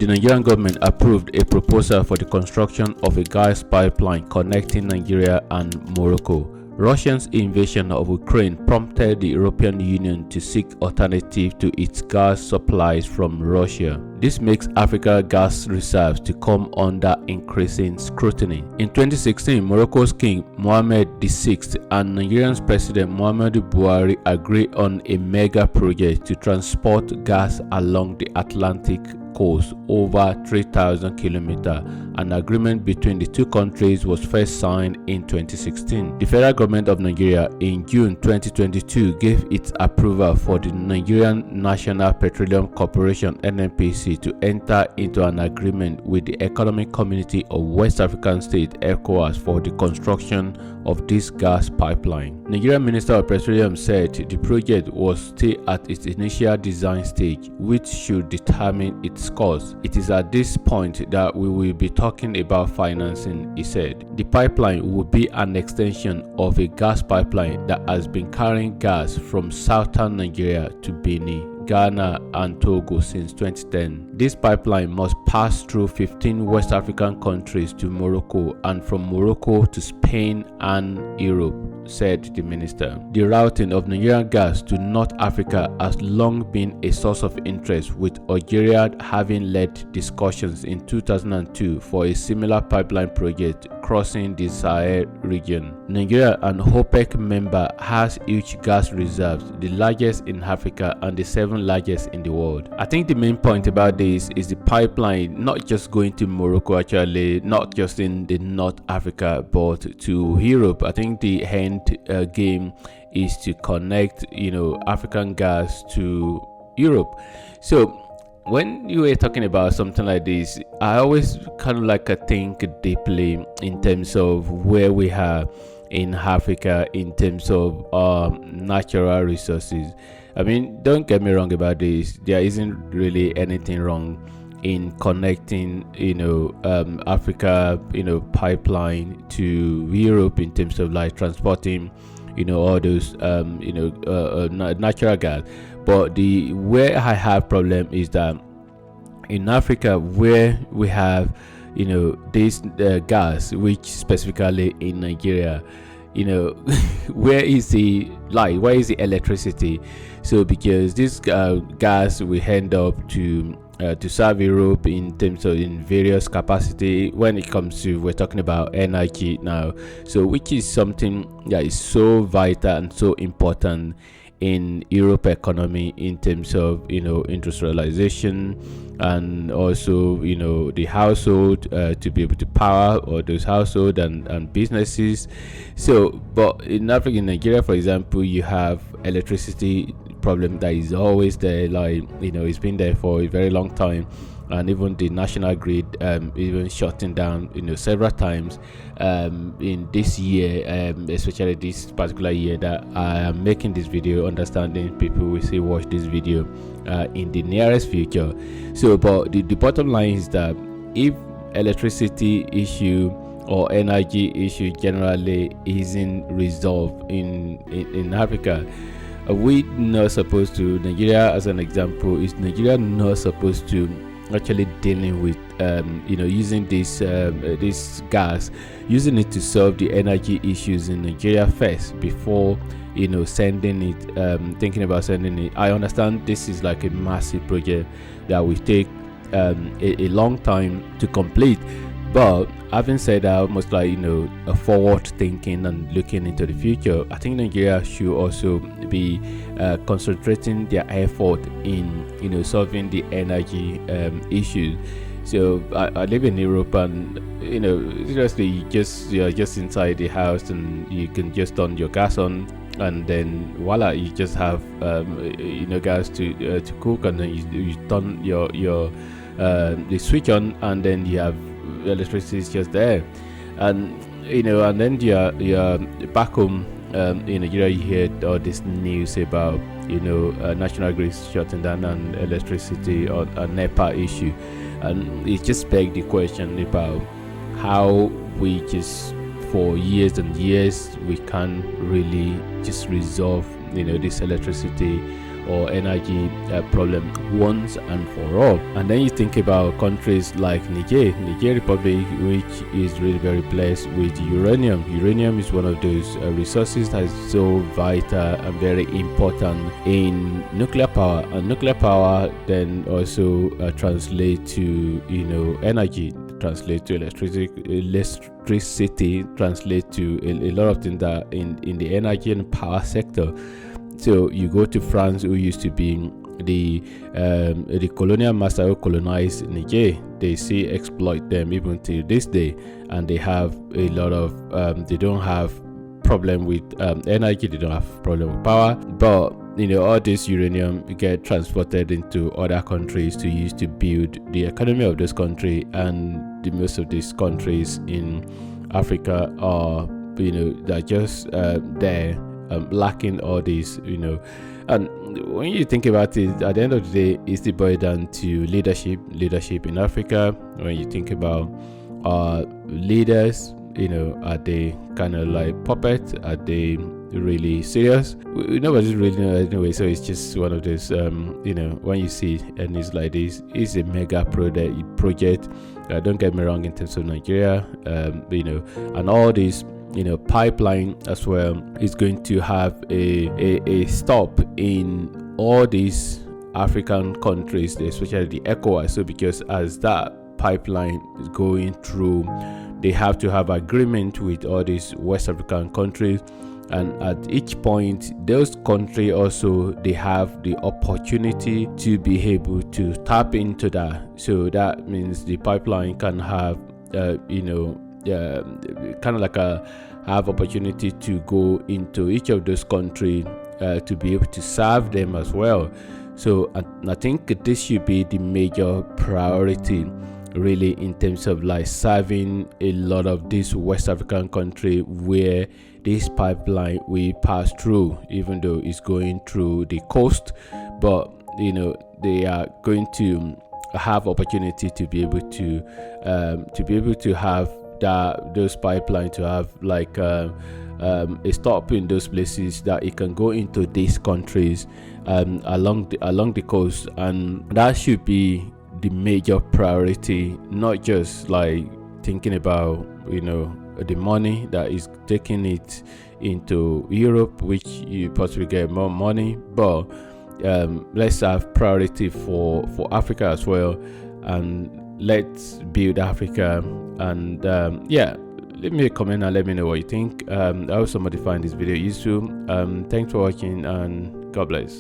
the Nigerian government approved a proposal for the construction of a gas pipeline connecting Nigeria and Morocco. Russia's invasion of Ukraine prompted the European Union to seek alternatives to its gas supplies from Russia. This makes Africa's gas reserves to come under increasing scrutiny. In 2016, Morocco's King Mohammed VI and Nigeria's President Muhammadu Buhari agreed on a mega project to transport gas along the Atlantic coast over 3,000 kilometers. An agreement between the two countries was first signed in 2016. The federal government of Nigeria in June 2022 gave its approval for the Nigerian National Petroleum Corporation (NNPC) to enter into an agreement with the Economic Community of West African States (ECOWAS) for the construction of this gas pipeline. Nigerian Minister of Petroleum said the project was still at its initial design stage, which should determine its cost. It is at this point that we will be talking about financing, he said. The pipeline will be an extension of a gas pipeline that has been carrying gas from southern Nigeria to Benin, Ghana and Togo since 2010. This pipeline must pass through 15 West African countries to Morocco and from Morocco to Spain and Europe, said the minister. The routing of Nigerian gas to North Africa has long been a source of interest, with Algeria having led discussions in 2002 for a similar pipeline project crossing the Sahel region. Nigeria, an OPEC member, has huge gas reserves, the largest in Africa and the seventh largest in the world. I think the main point about this is the pipeline not just going to Morocco, actually, not just in the North Africa, but to Europe. I think the end game is to connect, African gas to Europe. So when you were talking about something like this, I always kind of like to think deeply in terms of where we are in Africa in terms of natural resources. I mean, don't get me wrong about this. There isn't really anything wrong in connecting, Africa, pipeline to Europe in terms of like transporting, all those, natural gas. But where I have problem is that in Africa, where we have, this gas, which specifically in Nigeria, where is the light? Where is the electricity? So because this gas will end up to serve Europe in terms of in various capacity when it comes to, we're talking about energy now, so which is something that is so vital and so important in Europe economy in terms of industrialization, and also the household to be able to power all those household and businesses. So but in Africa, in Nigeria for example, you have electricity problem that is always there, like it's been there for a very long time, and even the national grid even shutting down several times in this year, especially this particular year that I am making this video. Understanding people will say watch this video in the nearest future. So but the bottom line is that if electricity issue or energy issue generally isn't resolved in Africa, we not supposed to, Nigeria as an example, is Nigeria not supposed to actually dealing with using this gas, using it to solve the energy issues in Nigeria first before sending it, thinking about sending it. I understand this is like a massive project that will take a long time to complete, but having said that, almost like a forward thinking and looking into the future, I think Nigeria should also be concentrating their effort in solving the energy issues. So I live in Europe, and seriously, you're just inside the house and you can just turn your gas on, and then voila, you just have gas to cook, and then you turn your the switch on, and then you have electricity is just there. And and then you're back home in Nigeria, you hear all this news about national grid shutting down and electricity or a NEPA issue, and it just begs the question about how we just for years and years we can't really just resolve this electricity or energy problem once and for all. And then you think about countries like Niger Republic, which is really very blessed with uranium. Uranium is one of those resources that is so vital and very important in nuclear power, and nuclear power then also translates to energy, translate to electricity, translate to a lot of things that in the energy and power sector. So you go to France, who used to be the colonial master who colonized Niger. They still exploit them even till this day, and they have a lot of they don't have problem with energy, they don't have problem with power, but all this uranium get transported into other countries to use to build the economy of this country. And the most of these countries in Africa are they're just there lacking all these and when you think about it, at the end of the day, it's the boil down to leadership in Africa. When you think about leaders, are they kind of like puppets? Are they really serious? Nobody's really know anyway, so it's just one of those when you see and it's like this, it's a mega project. Don't get me wrong in terms of Nigeria, and all these pipeline as well is going to have a stop in all these African countries, especially the ECOWAS. So because as that pipeline is going through, they have to have agreement with all these West African countries, and at each point those countries also they have the opportunity to be able to tap into that. So that means the pipeline can have kind of like have opportunity to go into each of those countries to be able to serve them as well. So I think this should be the major priority really in terms of like serving a lot of these West African countries where this pipeline will pass through, even though it's going through the coast, but they are going to have opportunity to be able to have those pipelines, to have like a stop in those places that it can go into these countries along the coast. And that should be the major priority, not just like thinking about the money that is taking it into Europe, which you possibly get more money, but let's have priority for Africa as well, and let's build Africa. And leave me a comment and let me know what you think. I hope somebody find this video useful. Thanks for watching, and God bless.